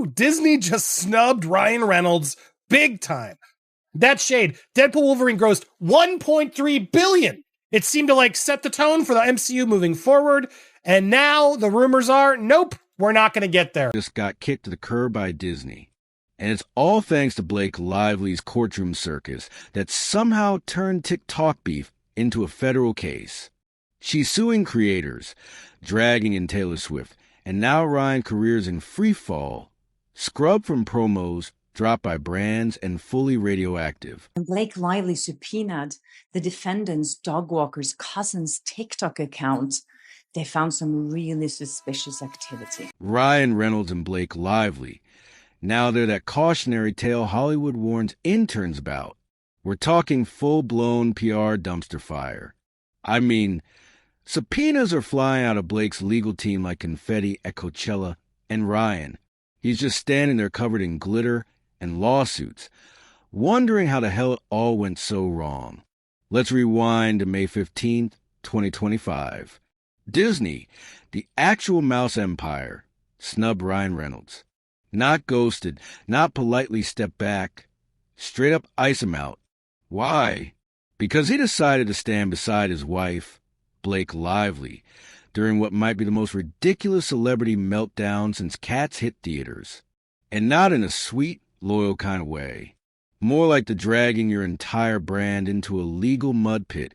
Disney just snubbed Ryan Reynolds big time. That shade. Deadpool Wolverine grossed $1.3 billion. It seemed to set the tone for the MCU moving forward. And now the rumors are, nope, we're not going to get there. Just got kicked to the curb by Disney. And it's all thanks to Blake Lively's courtroom circus that somehow turned TikTok beef into a federal case. She's suing creators, dragging in Taylor Swift, and now Ryan careers in free fall, scrubbed from promos, dropped by brands, and fully radioactive. And Blake Lively subpoenaed the defendant's dog walker's cousin's TikTok account. They found some really suspicious activity. Ryan Reynolds and Blake Lively. Now they're that cautionary tale Hollywood warns interns about. We're talking full-blown PR dumpster fire. I mean, subpoenas are flying out of Blake's legal team like confetti at Coachella, and Ryan, he's just standing there covered in glitter and lawsuits, wondering how the hell it all went so wrong. Let's rewind to May 15th, 2025. Disney, the actual mouse empire, snubbed Ryan Reynolds. Not ghosted, not politely stepped back, straight up ice him out. Why? Because he decided to stand beside his wife, Blake Lively, during what might be the most ridiculous celebrity meltdown since Cats hit theaters. And not in a sweet, loyal kind of way. More like the dragging your entire brand into a legal mud pit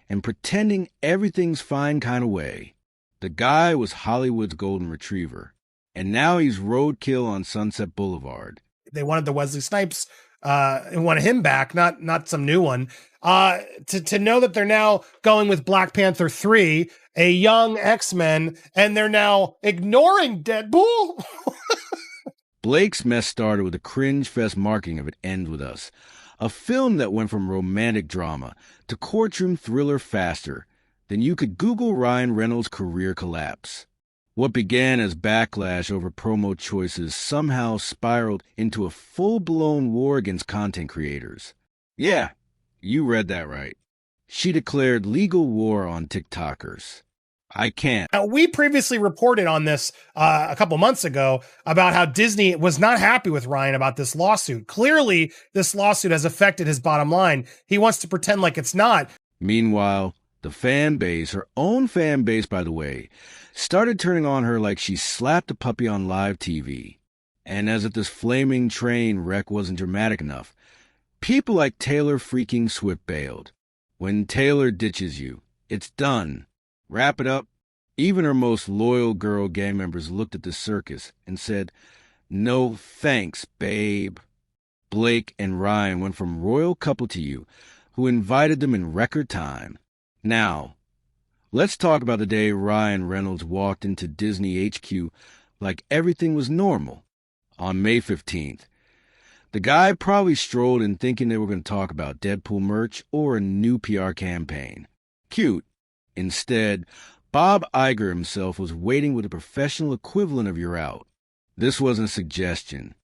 and pretending everything's fine kind of way. The guy was Hollywood's golden retriever, and now he's roadkill on Sunset Boulevard. They wanted the Wesley Snipes and wanted him back, not some new one. To know that they're now going with Black Panther 3, a young X-Men, and they're now ignoring Deadpool. Blake's mess started with a cringe-fest marketing of It Ends With Us, a film that went from romantic drama to courtroom thriller faster than you could Google Ryan Reynolds' career collapse. What began as backlash over promo choices somehow spiraled into a full-blown war against content creators. Yeah, you read that right. She declared legal war on TikTokers. I can't. Now, we previously reported on this a couple months ago about how Disney was not happy with Ryan about this lawsuit. Clearly, this lawsuit has affected his bottom line. He wants to pretend like it's not. Meanwhile, the fan base, her own fan base, by the way, started turning on her like she slapped a puppy on live TV. And as if this flaming train wreck wasn't dramatic enough, people like Taylor freaking Swift bailed. When Taylor ditches you, it's done. Wrap it up. Even her most loyal girl gang members looked at the circus and said, "No thanks, babe." Blake and Ryan went from royal couple to you, who invited them in record time. Now, let's talk about the day Ryan Reynolds walked into Disney HQ like everything was normal. On May 15th, the guy probably strolled in thinking they were going to talk about Deadpool merch or a new PR campaign. Cute. Instead, Bob Iger himself was waiting with a professional equivalent of "you're out." This wasn't a suggestion.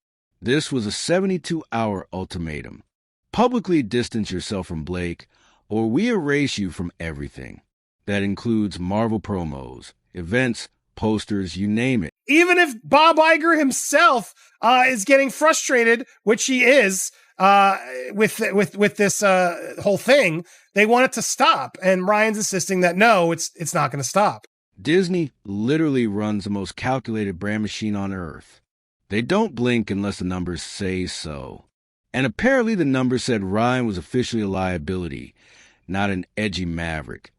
This was a 72-hour ultimatum. Publicly distance yourself from Blake, or we erase you from everything. That includes Marvel promos, events, posters, you name it. Even if Bob Iger himself is getting frustrated, which he is, with this whole thing, they want it to stop. And Ryan's insisting that no, it's not going to stop. Disney literally runs the most calculated brand machine on earth. They don't blink unless the numbers say so. And apparently the numbers said Ryan was officially a liability, not an edgy maverick,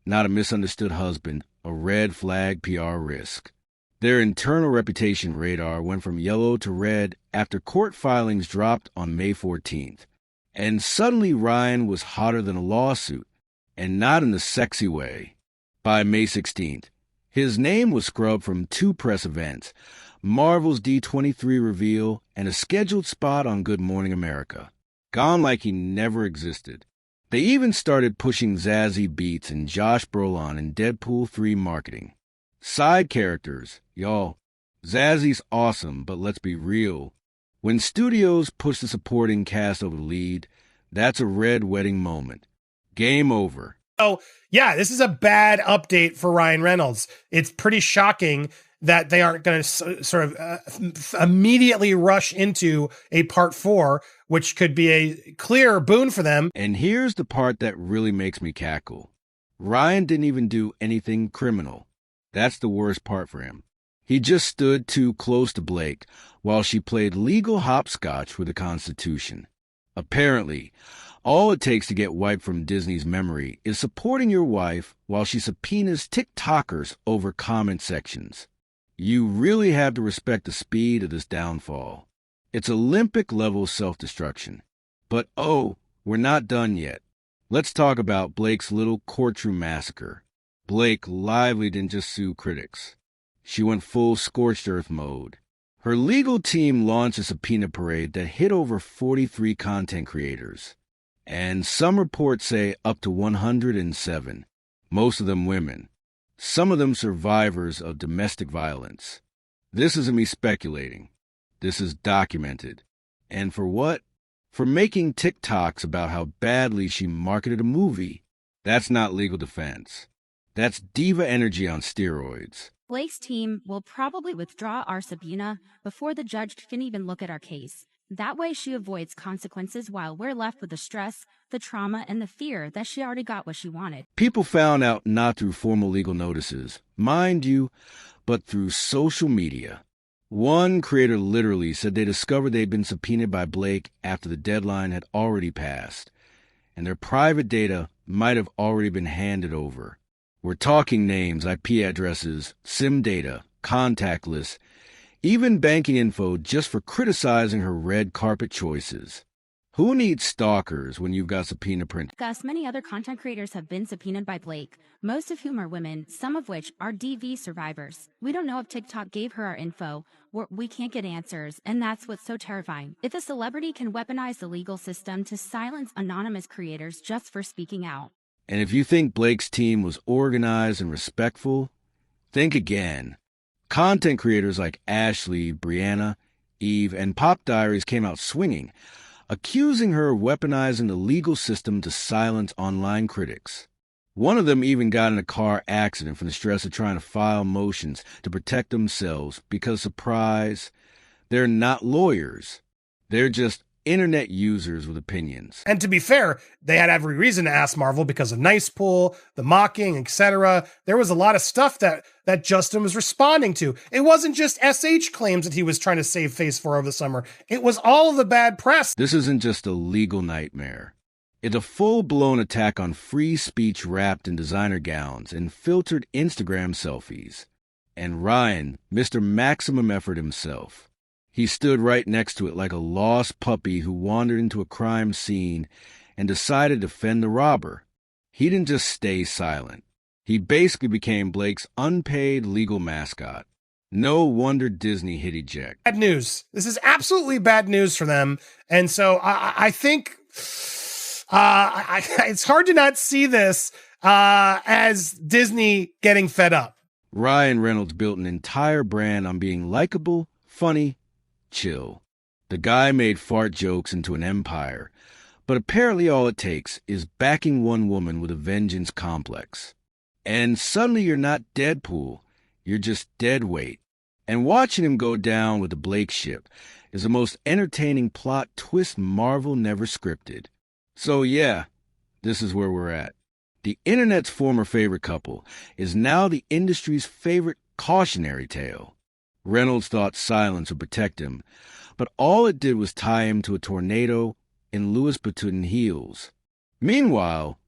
not a misunderstood husband, a red flag PR risk. Their internal reputation radar went from yellow to red after court filings dropped on May 14th. And suddenly Ryan was hotter than a lawsuit, and not in the sexy way. By May 16th, his name was scrubbed from 2 press events, Marvel's D23 reveal, and a scheduled spot on Good Morning America. Gone like he never existed. They even started pushing Zazie Beetz and Josh Brolin in Deadpool 3 marketing. Side characters, y'all. Zazie's awesome, but let's be real. When studios push the supporting cast over the lead, that's a red wedding moment. Game over. Oh, yeah, this is a bad update for Ryan Reynolds. It's pretty shocking that they aren't going to sort of immediately rush into a part 4, which could be a clear boon for them. And here's the part that really makes me cackle. Ryan didn't even do anything criminal. That's the worst part for him. He just stood too close to Blake while she played legal hopscotch with the Constitution. Apparently, all it takes to get wiped from Disney's memory is supporting your wife while she subpoenas TikTokers over comment sections. You really have to respect the speed of this downfall. It's Olympic-level self-destruction. But we're not done yet. Let's talk about Blake's little courtroom massacre. Blake Lively didn't just sue critics. She went full scorched earth mode. Her legal team launched a subpoena parade that hit over 43 content creators. And some reports say up to 107, most of them women. Some of them survivors of domestic violence. This isn't me speculating. This is documented. And for what? For making TikToks about how badly she marketed a movie. That's not legal defense. That's diva energy on steroids. Blake's team will probably withdraw our subpoena before the judge can even look at our case. That way she avoids consequences while we're left with the stress, the trauma, and the fear that she already got what she wanted. People found out not through formal legal notices, mind you, but through social media. One creator literally said they discovered they'd been subpoenaed by Blake after the deadline had already passed, and their private data might have already been handed over. We're talking names, IP addresses, SIM data, contact lists, even banking info just for criticizing her red carpet choices. Who needs stalkers when you've got subpoena print? Thus, many other content creators have been subpoenaed by Blake, most of whom are women, some of which are DV survivors. We don't know if TikTok gave her our info. We can't get answers, and that's what's so terrifying. If a celebrity can weaponize the legal system to silence anonymous creators just for speaking out. And if you think Blake's team was organized and respectful, think again. Content creators like Ashley, Brianna, Eve, and Pop Diaries came out swinging, accusing her of weaponizing the legal system to silence online critics. One of them even got in a car accident from the stress of trying to file motions to protect themselves because, surprise, they're not lawyers. They're just internet users with opinions. And to be fair, they had every reason to ask Marvel because of Nice Pool, the mocking, etc. There was a lot of stuff that Justin was responding to. It wasn't just SH claims that he was trying to save Phase 4 over the summer. It was all of the bad press. This isn't just a legal nightmare. It's a full-blown attack on free speech wrapped in designer gowns and filtered Instagram selfies. And Ryan, Mr. Maximum Effort himself. He stood right next to it like a lost puppy who wandered into a crime scene and decided to defend the robber. He didn't just stay silent. He basically became Blake's unpaid legal mascot. No wonder Disney hit eject. Bad news. This is absolutely bad news for them. And so I think it's hard to not see this as Disney getting fed up. Ryan Reynolds built an entire brand on being likable, funny, chill. The guy made fart jokes into an empire, but apparently all it takes is backing one woman with a vengeance complex. And suddenly you're not Deadpool, you're just dead weight. And watching him go down with the Blake ship is the most entertaining plot twist Marvel never scripted. So yeah, this is where we're at. The internet's former favorite couple is now the industry's favorite cautionary tale. Reynolds thought silence would protect him, but all it did was tie him to a tornado in Louis Vuitton heels. Meanwhile,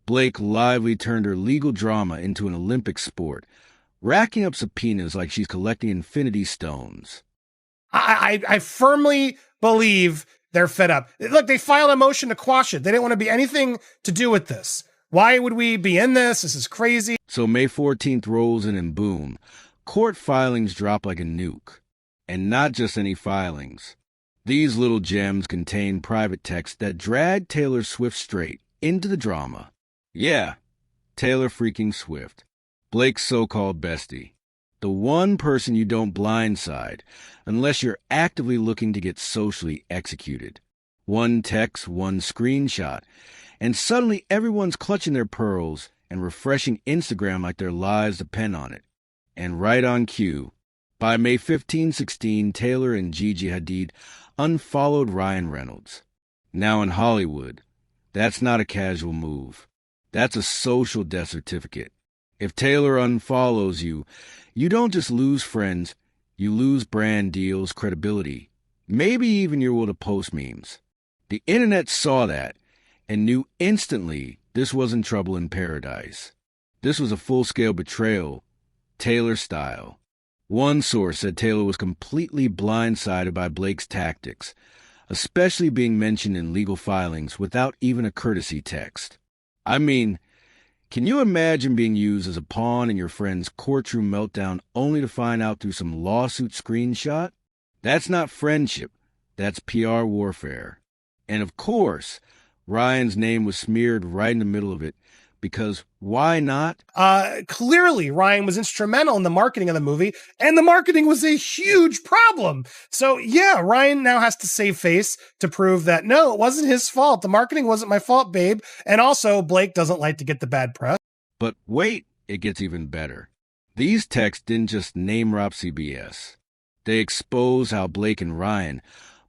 Blake Lively turned her legal drama into an Olympic sport, racking up subpoenas like she's collecting infinity stones. I firmly believe they're fed up. Look, they filed a motion to quash it. They didn't want to be anything to do with this. Why would we be in this? This is crazy. So May 14th rolls in and boom, court filings drop like a nuke. And not just any filings. These little gems contain private texts that drag Taylor Swift straight into the drama. Yeah, Taylor freaking Swift. Blake's so-called bestie. The one person you don't blindside unless you're actively looking to get socially executed. One text, one screenshot, and suddenly everyone's clutching their pearls and refreshing Instagram like their lives depend on it. And right on cue, By May 15, 16, Taylor and Gigi Hadid unfollowed Ryan Reynolds. Now in Hollywood, that's not a casual move. That's a social death certificate. If Taylor unfollows you, you don't just lose friends, you lose brand deals, credibility, maybe even your will to post memes. The internet saw that and knew instantly this wasn't trouble in paradise. This was a full-scale betrayal, Taylor style. One source said Taylor was completely blindsided by Blake's tactics, especially being mentioned in legal filings without even a courtesy text. I mean, can you imagine being used as a pawn in your friend's courtroom meltdown only to find out through some lawsuit screenshot? That's not friendship. That's PR warfare. And of course, Ryan's name was smeared right in the middle of it, because why not? Clearly, Ryan was instrumental in the marketing of the movie, and the marketing was a huge problem. So yeah, Ryan now has to save face to prove that, no, it wasn't his fault. The marketing wasn't my fault, babe. And also, Blake doesn't like to get the bad press. But wait, it gets even better. These texts didn't just name-drop CBS. They expose how Blake and Ryan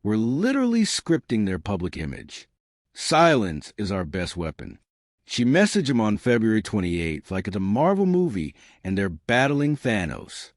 were literally scripting their public image. Silence is our best weapon. She messaged him on February 28th like it's a Marvel movie and they're battling Thanos.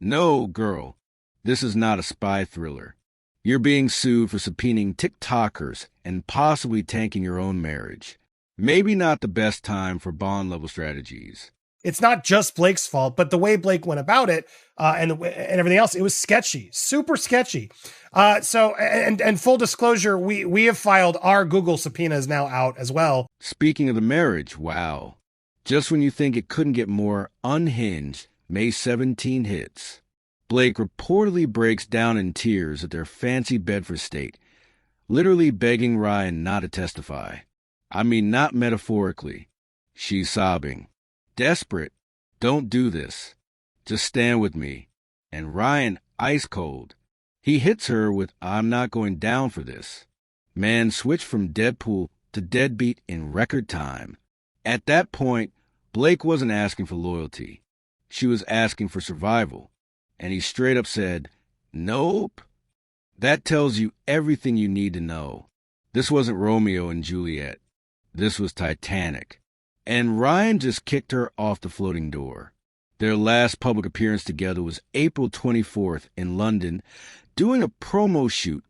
No, girl, this is not a spy thriller. You're being sued for subpoenaing TikTokers and possibly tanking your own marriage. Maybe not the best time for Bond-level strategies. It's not just Blake's fault, but the way Blake went about it and everything else, it was sketchy, super sketchy. And full disclosure, we have filed our Google subpoenas now out as well. Speaking of the marriage, wow. Just when you think it couldn't get more unhinged, May 17 hits. Blake reportedly breaks down in tears at their fancy Bedford state, literally begging Ryan not to testify. I mean, not metaphorically. She's sobbing. Desperate. Don't do this. Just stand with me. And Ryan, ice cold. He hits her with, I'm not going down for this. Man switched from Deadpool to deadbeat in record time. At that point, Blake wasn't asking for loyalty. She was asking for survival. And he straight up said, nope. That tells you everything you need to know. This wasn't Romeo and Juliet. This was Titanic. And Ryan just kicked her off the floating door. Their last public appearance together was April 24th in London, doing a promo shoot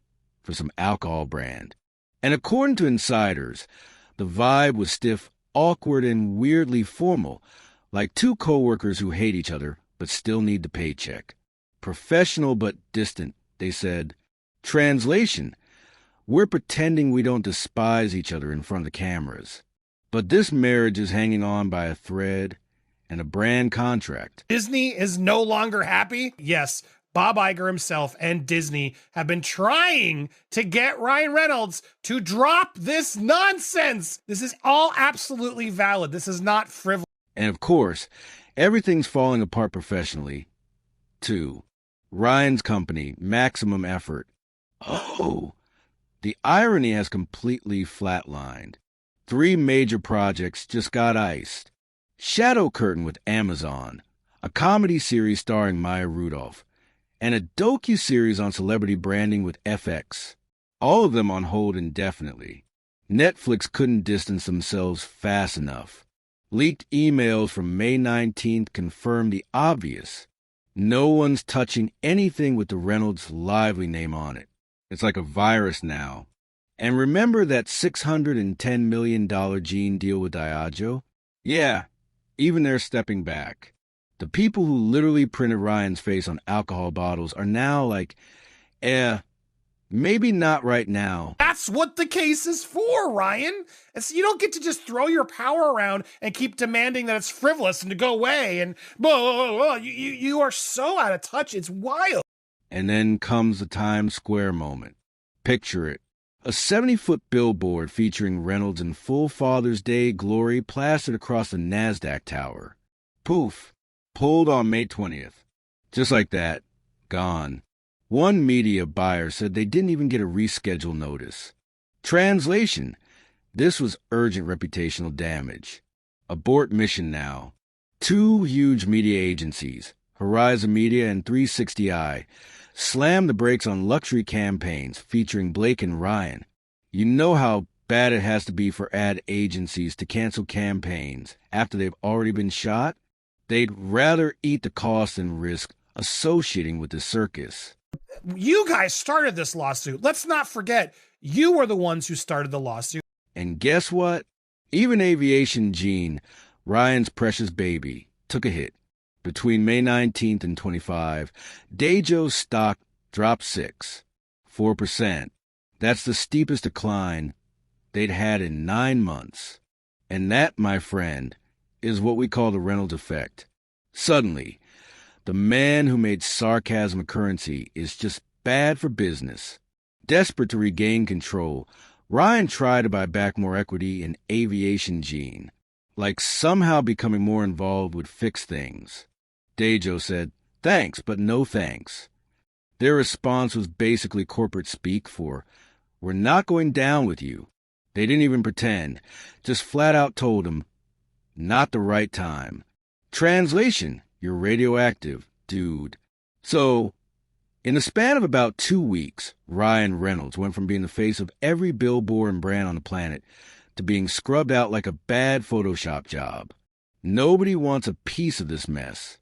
for some alcohol brand. And according to insiders, the vibe was stiff, awkward, and weirdly formal, like two coworkers who hate each other but still need the paycheck. Professional but distant, they said. Translation: we're pretending we don't despise each other in front of the cameras. But this marriage is hanging on by a thread and a brand contract. Disney is no longer happy? Yes, Bob Iger himself and Disney have been trying to get Ryan Reynolds to drop this nonsense. This is all absolutely valid. This is not frivolous. And of course, everything's falling apart professionally, too. Ryan's company, Maximum Effort. Oh, the irony has completely flatlined. 3 major projects just got iced. Shadow Curtain with Amazon, a comedy series starring Maya Rudolph, and a docu-series on celebrity branding with FX. All of them on hold indefinitely. Netflix couldn't distance themselves fast enough. Leaked emails from May 19th confirmed the obvious. No one's touching anything with the Reynolds Lively name on it. It's like a virus now. And remember that $610 million gene deal with Diageo? Yeah, even they're stepping back. The people who literally printed Ryan's face on alcohol bottles are now like, maybe not right now. That's what the case is for, Ryan. And so you don't get to just throw your power around and keep demanding that it's frivolous and to go away and blah, blah, blah, blah. You are so out of touch. It's wild. And then comes the Times Square moment. Picture it. A 70-foot billboard featuring Reynolds in full Father's Day glory plastered across the NASDAQ tower. Poof. Pulled on May 20th. Just like that. Gone. One media buyer said they didn't even get a reschedule notice. Translation: this was urgent reputational damage. Abort mission now. 2 huge media agencies, Horizon Media, and 360i slammed the brakes on luxury campaigns featuring Blake and Ryan. You know how bad it has to be for ad agencies to cancel campaigns after they've already been shot? They'd rather eat the cost and risk associating with the circus. You guys started this lawsuit. Let's not forget, you were the ones who started the lawsuit. And guess what? Even Aviation Gene, Ryan's precious baby, took a hit. Between May 19th and 25, Daejo's stock dropped 4%. That's the steepest decline they'd had in 9 months. And that, my friend, is what we call the Reynolds effect. Suddenly, the man who made sarcasm a currency is just bad for business. Desperate to regain control, Ryan tried to buy back more equity in Aviation Gene, like somehow becoming more involved would fix things. Daejo said, "Thanks, but no thanks." Their response was basically corporate speak for, "We're not going down with you." They didn't even pretend, just flat out told him, "Not the right time." Translation, "You're radioactive, dude." So, in the span of about 2 weeks, Ryan Reynolds went from being the face of every billboard and brand on the planet to being scrubbed out like a bad Photoshop job. Nobody wants a piece of this mess.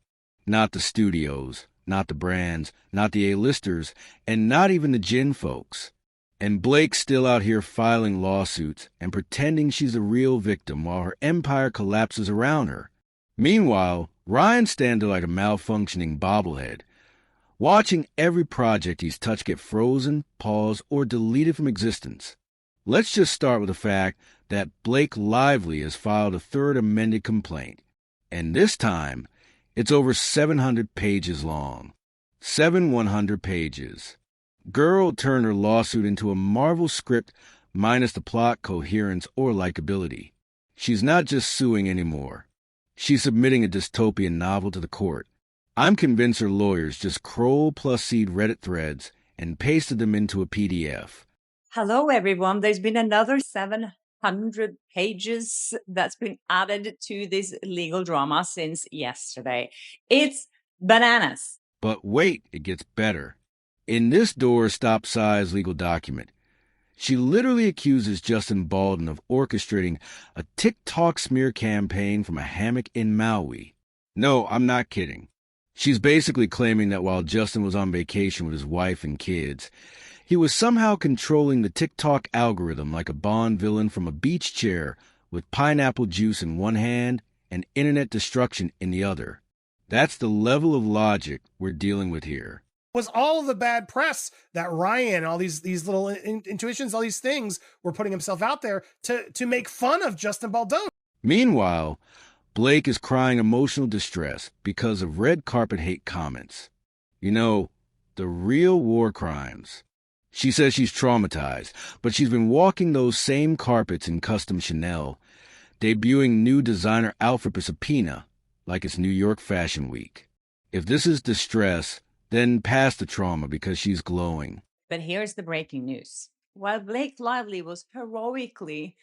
Not the studios, not the brands, not the A-listers, and not even the gin folks. And Blake's still out here filing lawsuits and pretending she's a real victim while her empire collapses around her. Meanwhile, Ryan stands there like a malfunctioning bobblehead, watching every project he's touched get frozen, paused, or deleted from existence. Let's just start with the fact that Blake Lively has filed a third amended complaint. And this time, it's over 700 pages long. 700 pages. Girl turned her lawsuit into a Marvel script minus the plot, coherence, or likability. She's not just suing anymore. She's submitting a dystopian novel to the court. I'm convinced her lawyers just Kroll plus Seed Reddit threads and pasted them into a PDF. Hello, everyone. There's been another 700 pages that's been added to this legal drama since yesterday. It's bananas. But wait, it gets better. In this door-stop-size legal document, she literally accuses Justin Baldwin of orchestrating a TikTok smear campaign from a hammock in Maui. No, I'm not kidding. She's basically claiming that while Justin was on vacation with his wife and kids, he was somehow controlling the TikTok algorithm like a Bond villain from a beach chair with pineapple juice in one hand and internet destruction in the other. That's the level of logic we're dealing with here. Was all the bad press that Ryan, all these little intuitions, all these things were putting himself out there to make fun of Justin Baldwin. Meanwhile, Blake is crying emotional distress because of red carpet hate comments. You know, the real war crimes. She says she's traumatized, but she's been walking those same carpets in custom Chanel, debuting new designer outfit for subpoena like it's New York Fashion Week. If this is distress, then past the trauma because she's glowing. But here's the breaking news. While Blake Lively was heroically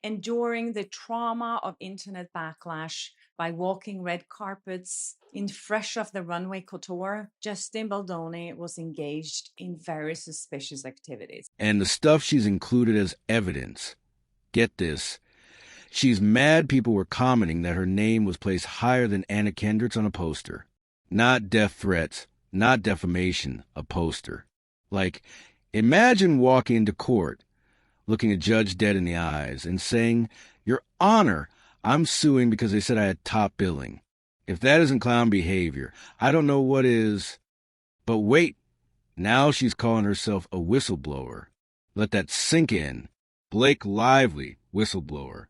enduring the trauma of internet backlash by walking red carpets in fresh off the runway couture, Justin Baldoni was engaged in very suspicious activities. And the stuff she's included as evidence. Get this. She's mad people were commenting that her name was placed higher than Anna Kendrick's on a poster. Not death threats, not defamation, a poster. Like, imagine walking into court, looking a judge dead in the eyes, and saying, "Your Honor, I'm suing because they said I had top billing." If that isn't clown behavior, I don't know what is. But wait, now she's calling herself a whistleblower. Let that sink in. Blake Lively, whistleblower.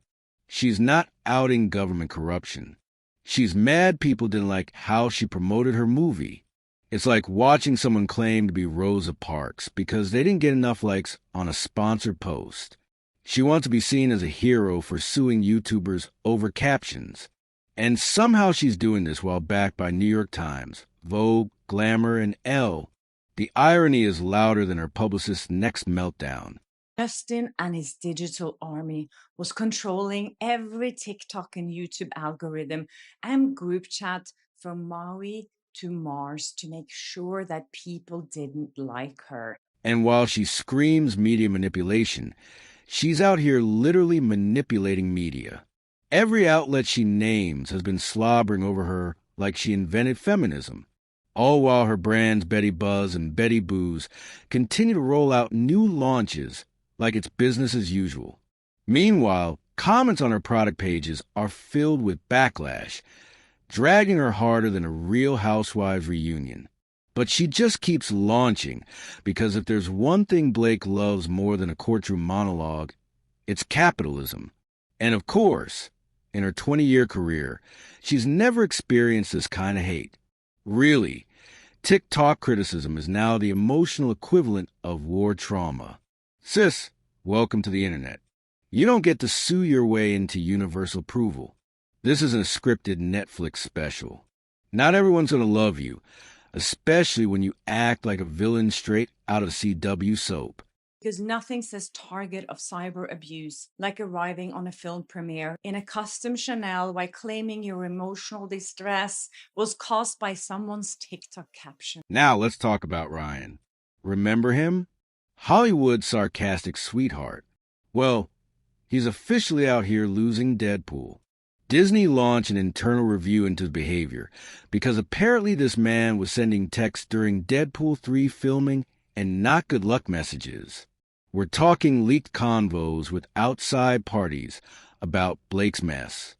She's not outing government corruption. She's mad people didn't like how she promoted her movie. It's like watching someone claim to be Rosa Parks because they didn't get enough likes on a sponsored post. She wants to be seen as a hero for suing YouTubers over captions. And somehow she's doing this while backed by New York Times, Vogue, Glamour, and Elle. The irony is louder than her publicist's next meltdown. Justin and his digital army was controlling every TikTok and YouTube algorithm and group chat from Maui to Mars to make sure that people didn't like her. And while she screams media manipulation, she's out here literally manipulating media. Every outlet she names has been slobbering over her like she invented feminism, all while her brands Betty Buzz and Betty Booze continue to roll out new launches like it's business as usual. Meanwhile, comments on her product pages are filled with backlash, dragging her harder than a Real Housewives reunion. But she just keeps launching, because if there's one thing Blake loves more than a courtroom monologue, it's capitalism. And of course, in her 20-year career, she's never experienced this kind of hate. Really, TikTok criticism is now the emotional equivalent of war trauma. Sis, welcome to the internet. You don't get to sue your way into universal approval. This isn't a scripted Netflix special. Not everyone's going to love you, especially when you act like a villain straight out of CW soap. Because nothing says target of cyber abuse like arriving on a film premiere in a custom Chanel while claiming your emotional distress was caused by someone's TikTok caption. Now let's talk about Ryan. Remember him? Hollywood's sarcastic sweetheart. Well, he's officially out here losing Deadpool. Disney launched an internal review into his behavior because apparently this man was sending texts during Deadpool 3 filming and not good luck messages. We're talking leaked convos with outside parties about Blake's mess.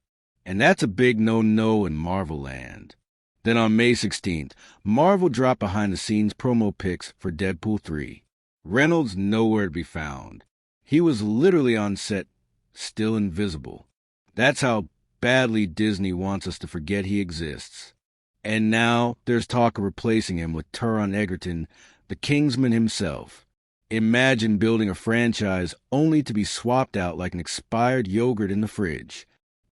And that's a big no-no in Marvel land. Then on May 16th, Marvel dropped behind-the-scenes promo pics for Deadpool 3. Reynolds nowhere to be found. He was literally on set, still invisible. That's how badly Disney wants us to forget he exists. And now there's talk of replacing him with Taron Egerton, the Kingsman himself. Imagine building a franchise only to be swapped out like an expired yogurt in the fridge.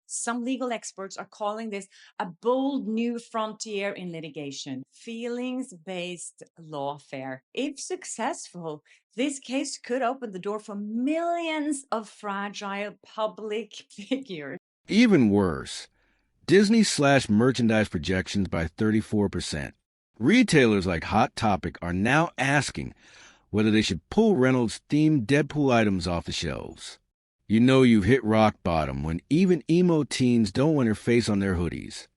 Some legal experts are calling this a bold new frontier in litigation, feelings-based lawfare. If successful, this case could open the door for millions of fragile public figures. Even worse, Disney slashed merchandise projections by 34%. Retailers like Hot Topic are now asking whether they should pull Reynolds-themed Deadpool items off the shelves. You know you've hit rock bottom when even emo teens don't want her face on their hoodies.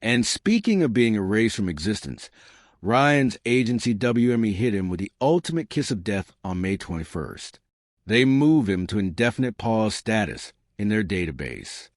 And speaking of being erased from existence, Ryan's agency WME hit him with the ultimate kiss of death on May 21st. They moved him to indefinite pause status in their database.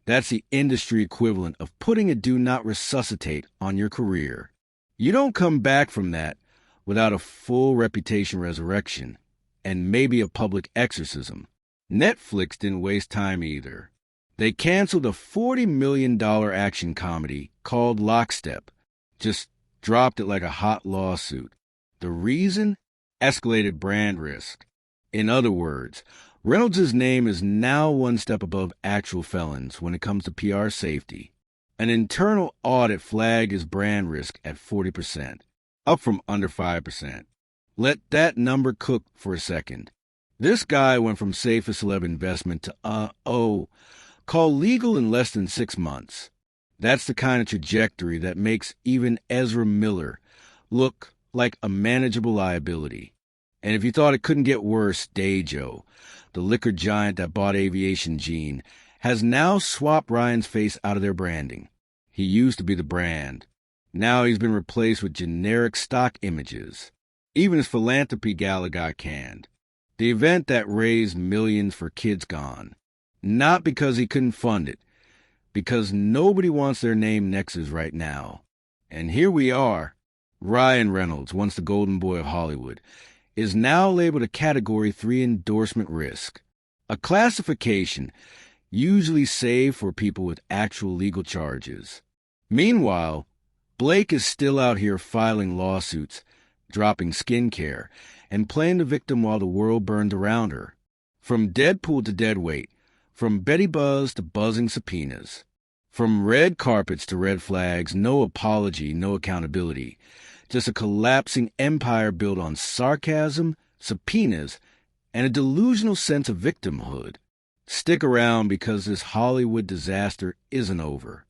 That's the industry equivalent of putting a do not resuscitate on your career. You don't come back from that without a full reputation resurrection and maybe a public exorcism. Netflix didn't waste time either. They canceled a $40 million action comedy called Lockstep. Just dropped it like a hot lawsuit. The reason? Escalated brand risk. In other words, Reynolds' name is now one step above actual felons when it comes to PR safety. An internal audit flagged his brand risk at 40%, up from under 5%. Let that number cook for a second. This guy went from safe as celeb investment to, call legal in less than 6 months. That's the kind of trajectory that makes even Ezra Miller look like a manageable liability. And if you thought it couldn't get worse, Dajo, the liquor giant that bought Aviation Gene, has now swapped Ryan's face out of their branding. He used to be the brand. Now he's been replaced with generic stock images. Even his philanthropy gala got canned. The event that raised millions for Kids Gone. Not because he couldn't fund it, because nobody wants their name next to his right now. And here we are. Ryan Reynolds, once the golden boy of Hollywood, is now labeled a Category 3 endorsement risk, a classification usually saved for people with actual legal charges. Meanwhile, Blake is still out here filing lawsuits, dropping skincare, and playing the victim while the world burned around her. From Deadpool to deadweight, from Betty Buzz to buzzing subpoenas, from red carpets to red flags, no apology, no accountability. Just a collapsing empire built on sarcasm, subpoenas, and a delusional sense of victimhood. Stick around because this Hollywood disaster isn't over.